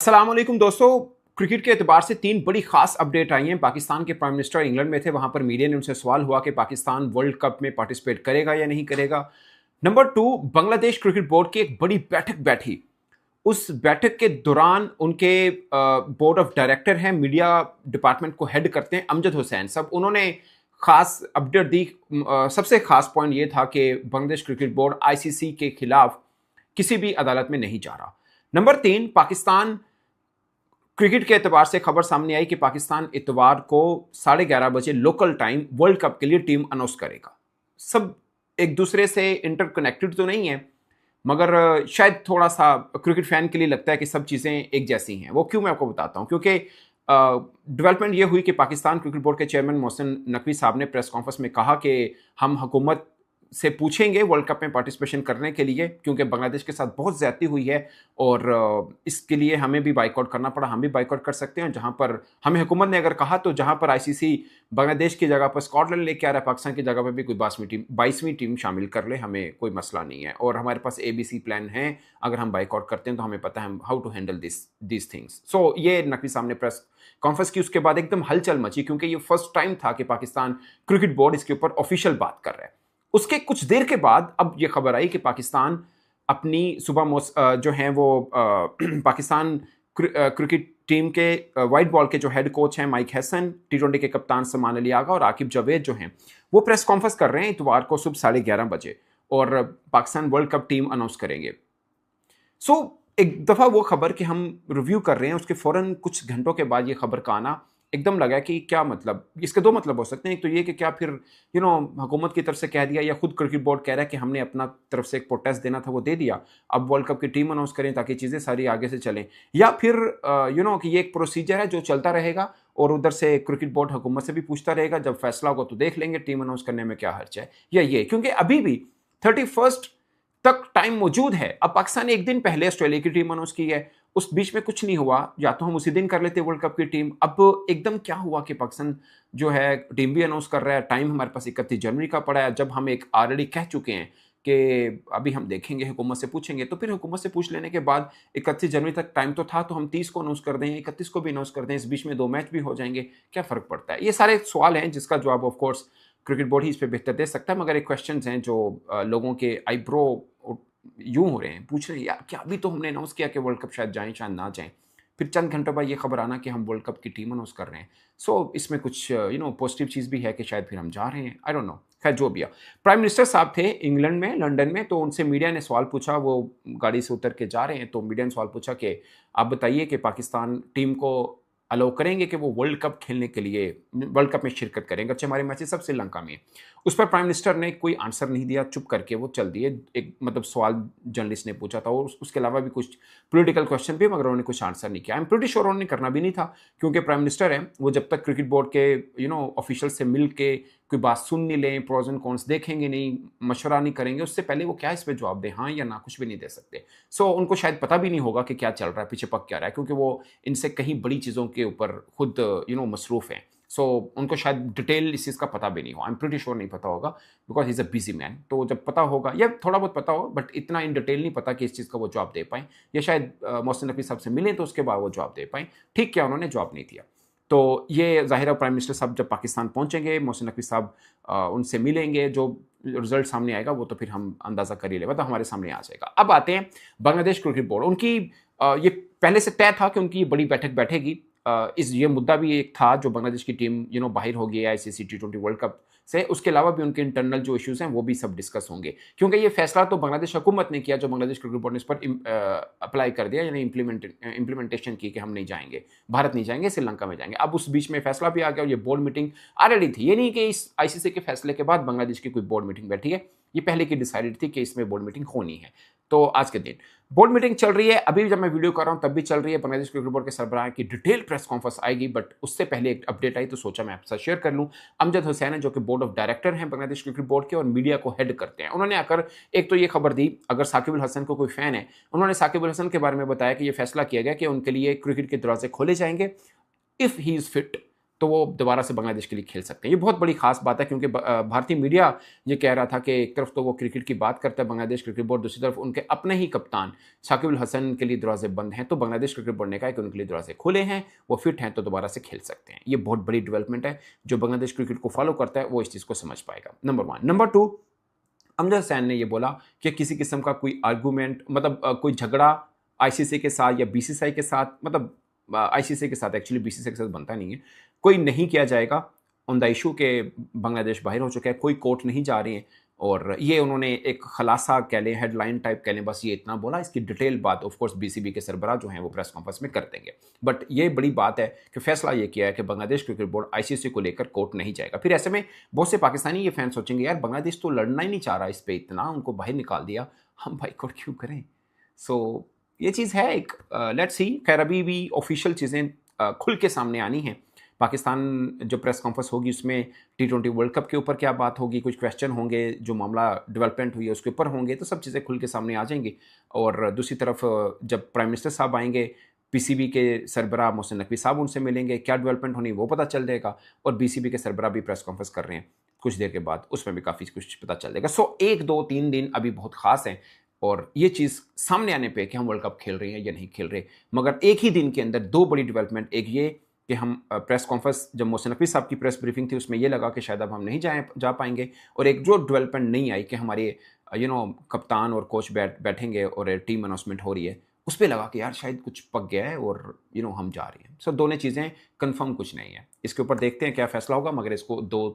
अस्सलाम वालेकुम दोस्तों। क्रिकेट के एतबार से तीन बड़ी खास अपडेट आई हैं। पाकिस्तान के प्राइम मिनिस्टर इंग्लैंड में थे, वहां पर मीडिया ने उनसे सवाल हुआ कि पाकिस्तान वर्ल्ड कप में पार्टिसिपेट करेगा या नहीं करेगा। Number two, Bangladesh cricket board की एक बड़ी बैठक बैठी। उस बैठक के दौरान उनके बोर्ड ऑफ डायरेक्टर हैं, मीडिया डिपार्टमेंट को हेड करते हैं अमजद हुसैन साहब, उन्होंने खास अपडेट दी। सबसे खास पॉइंट ये था कि बांग्लादेश क्रिकेट बोर्ड आईसीसी के खिलाफ किसी भी अदालत में नहीं जा रहा। नंबर तीन, पाकिस्तान क्रिकेट के एतबार से खबर सामने आई कि पाकिस्तान इतवार को 11:30 बजे लोकल टाइम वर्ल्ड कप के लिए टीम अनाउंस करेगा। सब एक दूसरे से इंटरकनेक्टेड तो नहीं है, मगर शायद थोड़ा सा क्रिकेट फैन के लिए लगता है कि सब चीज़ें एक जैसी हैं। वो क्यों, मैं आपको बताता हूँ। क्योंकि डेवलपमेंट ये हुई कि पाकिस्तान क्रिकेट बोर्ड के चेयरमैन मोहसिन नकवी साहब ने प्रेस कॉन्फ्रेंस में कहा कि हम हुकूमत से पूछेंगे वर्ल्ड कप में पार्टिसिपेशन करने के लिए, क्योंकि बांग्लादेश के साथ बहुत ज़्यादती हुई है और इसके लिए हमें भी बाइकआउट करना पड़ा। हम भी बाइकआउट कर सकते हैं। जहां पर हमें हुकूमत ने अगर कहा तो जहां पर आईसीसी बांग्लादेश की जगह पर स्कॉटलैंड लेके आ रहा है, पाकिस्तान की जगह पर भी कोई 22वीं टीम शामिल कर ले, हमें कोई मसला नहीं है। और हमारे पास ABC प्लान है, अगर हम बाइकआउट करते हैं तो हमें पता है how to handle this things. So ये नकवी साहब ने प्रेस कॉन्फ्रेंस की। उसके बाद एकदम हलचल मची, क्योंकि ये फर्स्ट टाइम था कि पाकिस्तान क्रिकेट बोर्ड इसके ऊपर ऑफिशियल बात कर रहा है। उसके कुछ देर के बाद अब ये खबर आई कि पाकिस्तान अपनी जो हैं वो पाकिस्तान क्रिकेट टीम के वाइट बॉल के जो हेड कोच हैं माइक हैसन, T20 के कप्तान सलमान अली आगा और आकिब जावेद जो हैं वो प्रेस कॉन्फ्रेंस कर रहे हैं इतवार को सुबह 11:30 बजे, और Pakistan world cup team announce करेंगे। सो एक दफ़ा वो खबर कि हम रिव्यू कर रहे हैं, उसके फ़ौरन कुछ घंटों के बाद ये खबर का आना एकदम लगा कि क्या मतलब, इसके दो मतलब हो सकते हैं। एक तो ये कि क्या फिर हुकूमत की तरफ से कह दिया, या खुद क्रिकेट बोर्ड कह रहा है कि हमने अपना तरफ से एक प्रोटेस्ट देना था वो दे दिया, अब वर्ल्ड कप की टीम अनाउंस करें ताकि चीज़ें सारी आगे से चलें। या फिर कि ये एक प्रोसीजर है जो चलता रहेगा और उधर से क्रिकेट बोर्ड हुकूमत से भी पूछता रहेगा, जब फैसला होगा तो देख लेंगे टीम अनाउंस करने में क्या हर्ज है। या ये क्योंकि अभी भी 31 तक टाइम मौजूद है। अब पाकिस्तान ने एक दिन पहले ऑस्ट्रेलिया की टीम अनाउंस की है, उस बीच में कुछ नहीं हुआ, या तो हम उसी दिन कर लेते वर्ल्ड कप की टीम। अब एकदम क्या हुआ कि पाकिस्तान जो है टीम भी अनाउंस कर रहा है, टाइम हमारे पास 31 जनवरी का पड़ा है, जब हम एक ऑलरेडी कह चुके हैं कि अभी हम देखेंगे, हुकूमत से पूछेंगे। तो फिर हुकूमत से पूछ लेने के बाद 31 जनवरी तक टाइम तो था, तो हम 30 को अनाउंस कर दें, 31 को भी अनाउंस कर दें, इस बीच में 2 मैच भी हो जाएंगे, क्या फ़र्क पड़ता है। ये सारे सवाल हैं जिसका जवाब ऑफ कोर्स क्रिकेट बोर्ड ही इस पर बेहतर दे सकता है, मगर एक क्वेश्चन हैं जो लोगों के आईब्रो यूं हो रहे हैं, पूछ रहे हैं यार क्या अभी तो हमने अनाउंस किया कि वर्ल्ड कप शायद जाएं शायद ना जाएं, फिर चंद घंटों बाद ये खबर आना कि हम वर्ल्ड कप की टीम अनाउंस कर रहे हैं। सो इसमें कुछ पॉजिटिव चीज़ भी है कि शायद फिर हम जा रहे हैं, आई डोंट नो। खैर जो भी है, प्राइम मिनिस्टर साहब थे इंग्लैंड में, लंदन में, तो उनसे मीडिया ने सवाल पूछा। वो गाड़ी से उतर के जा रहे हैं तो मीडिया ने सवाल पूछा कि आप बताइए कि पाकिस्तान टीम को अलाउ करेंगे कि वो वर्ल्ड कप खेलने के लिए वर्ल्ड कप में शिरकत करेंगे, अच्छे हमारे मैचेस सब श्रीलंका में। उस पर प्राइम मिनिस्टर ने कोई आंसर नहीं दिया, चुप करके वो चल दिए। एक मतलब सवाल जर्नलिस्ट ने पूछा था और उसके अलावा भी कुछ पॉलिटिकल क्वेश्चन भी, मगर उन्होंने कुछ आंसर नहीं किया। आई एम प्रीटी श्योर उन्होंने करना भी नहीं था, क्योंकि प्राइम मिनिस्टर है, वो जब तक क्रिकेट बोर्ड के ऑफिशियल से मिल के कोई बात सुन नहीं लें, प्रोज एंड कॉन्स देखेंगे नहीं, मशवरा नहीं करेंगे, उससे पहले वो क्या इस पर जवाब दें, हाँ या ना, कुछ भी नहीं दे सकते। सो उनको शायद पता भी नहीं होगा कि क्या चल रहा है, पीछे पक क्या रहा है, क्योंकि वो इनसे कहीं बड़ी चीज़ों के ऊपर खुद मसरूफ़ हैं। सो उनको शायद डिटेल इस चीज़ का पता भी नहीं हो, आई एम प्रीटी श्योर नहीं पता होगा, because he is a busy man. तो जब पता होगा, या थोड़ा बहुत पता हो, बट इतना इन डिटेल नहीं पता कि इस चीज़ का वो जवाब दे पाएँ, या शायद मोहसिन नकवी साहब से मिलें तो उसके बाद वो जवाब दे पाएँ। ठीक किया उन्होंने, जवाब नहीं दिया। तो ये ज़ाहिर है प्राइम मिनिस्टर साहब जब पाकिस्तान पहुंचेंगे, मोहसिन नकवी साहब उनसे मिलेंगे, जो रिजल्ट सामने आएगा वो तो फिर हम अंदाज़ा कर ही लेगा, तो हमारे सामने आ जाएगा। अब आते हैं बांग्लादेश क्रिकेट बोर्ड। उनकी ये पहले से तय था कि उनकी बड़ी बैठक बैठेगी। ये मुद्दा भी एक था जो बांग्लादेश की टीम बाहर हो गई है आईसीसी T20 वर्ल्ड कप से, उसके अलावा भी उनके इंटरनल जो इश्यूज हैं वो भी सब डिस्कस होंगे, क्योंकि ये फैसला तो बांग्लादेश हुकूमत ने किया, जो बांग्लादेश क्रिकेट बोर्ड ने इस पर अप्लाई कर दिया, यानी इंप्लीमेंटेशन की कि हम नहीं जाएंगे, भारत नहीं जाएंगे, श्रीलंका में जाएंगे। अब उस बीच में फैसला भी आ गया और ये बोर्ड मीटिंग ऑलरेडी थी। ये नहीं कि इस आईसीसी के फैसले के बाद बांग्लादेश की कोई बोर्ड मीटिंग बैठी है, ये पहले की डिसाइडेड थी कि इसमें बोर्ड मीटिंग होनी है। तो आज के दिन बोर्ड मीटिंग चल रही है, अभी जब मैं वीडियो कर रहा हूं तब भी चल रही है। बांग्लादेश क्रिकेट बोर्ड के सरबराह की डिटेल प्रेस कॉन्फ्रेंस आएगी, बट उससे पहले एक अपडेट आई तो सोचा मैं आपके साथ शेयर कर लूं। अमजद हुसैन है, जो कि बोर्ड ऑफ डायरेक्टर हैं बांग्लादेश क्रिकेट बोर्ड के और मीडिया को हेड करते हैं, उन्होंने आकर एक तो ये खबर दी, अगर साकिब अल हसन को कोई फैन है, उन्होंने साकिब अल हसन के बारे में बताया कि यह फैसला किया गया कि उनके लिए क्रिकेट के दरवाजे खोले जाएंगे इफ ही इज फिट, तो वो दोबारा से बांग्लादेश के लिए खेल सकते हैं। ये बहुत बड़ी खास बात है, क्योंकि भारतीय मीडिया ये कह रहा था कि एक तरफ तो वो क्रिकेट की बात करता है बांग्लादेश क्रिकेट बोर्ड, दूसरी तरफ उनके अपने ही कप्तान शाकिब अल हसन के लिए दरवाजे बंद हैं। तो बांग्लादेश क्रिकेट बोर्ड ने कहा कि उनके लिए दरवाजे खुले हैं, वो फिट हैं तो दोबारा से खेल सकते हैं। ये बहुत बड़ी डेवलपमेंट है, जो बांग्लादेश क्रिकेट को फॉलो करता है वो इस चीज़ को समझ पाएगा। नंबर 1। नंबर 2, अमजद हसैन ने ये बोला कि किसी किस्म का कोई आर्गूमेंट, मतलब कोई झगड़ा आईसीसी के साथ या बीसीसीआई के साथ, मतलब आईसीसी के साथ, एक्चुअली बीसीसीआई के साथ बनता नहीं है, कोई नहीं किया जाएगा ऑन द इशू के बांग्लादेश बाहर हो चुका है, कोई कोर्ट नहीं जा रही है। और ये उन्होंने एक खलासा कह लें, हेडलाइन टाइप कह लें, बस ये इतना बोला। इसकी डिटेल बात ऑफ कोर्स बीसीबी के सरबराह जो हैं वो प्रेस कॉन्फ्रेंस में कर देंगे। बट ये बड़ी बात है कि फैसला ये किया है कि बांग्लादेश क्रिकेट बोर्ड आईसीसी को लेकर कोर्ट नहीं जाएगा। फिर ऐसे में बहुत से पाकिस्तानी ये फैन सोचेंगे, यार बांग्लादेश तो लड़ना ही नहीं चाह रहा इस पर, इतना उनको बाहर निकाल दिया, हम बाइकआउट क्यों करें। सो ये चीज़ है एक, लेट्स सी। खैर अभी भी ऑफिशियल चीज़ें खुल के सामने आनी हैं। पाकिस्तान जो प्रेस कॉन्फ्रेंस होगी उसमें T20 वर्ल्ड कप के ऊपर क्या बात होगी, कुछ क्वेश्चन होंगे, जो मामला डेवलपमेंट हुई है उसके ऊपर होंगे, तो सब चीज़ें खुल के सामने आ जाएंगी। और दूसरी तरफ जब प्राइम मिनिस्टर साहब आएंगे, पीसीबी के सरबराह मोहसिन नकवी साहब उनसे मिलेंगे, क्या डेवलपमेंट होनी वो पता चल जाएगा। और बीसीबी के सरबराह भी प्रेस कॉन्फ्रेंस कर रहे हैं कुछ देर के बाद, उसमें भी काफ़ी कुछ पता चल जाएगा। सो 1 2 3 दिन अभी बहुत खास हैं, और ये चीज़ सामने आने पे कि हम वर्ल्ड कप खेल रहे हैं या नहीं खेल रहे। मगर एक ही दिन के अंदर 2 बड़ी डेवलपमेंट, एक ये कि हम प्रेस कॉन्फ्रेंस, जब मोहसिन नकवी साहब की प्रेस ब्रीफिंग थी उसमें ये लगा कि शायद अब हम नहीं जा पाएंगे, और एक जो डेवलपमेंट नहीं आई कि हमारे कप्तान और कोच बैठेंगे और टीम अनाउंसमेंट हो रही है, उस पर लगा कि यार शायद कुछ पक गया है और हम जा रहे हैं। सो दोनों चीज़ें कंफर्म कुछ नहीं है। इसके ऊपर देखते हैं क्या फैसला होगा, मगर इसको 2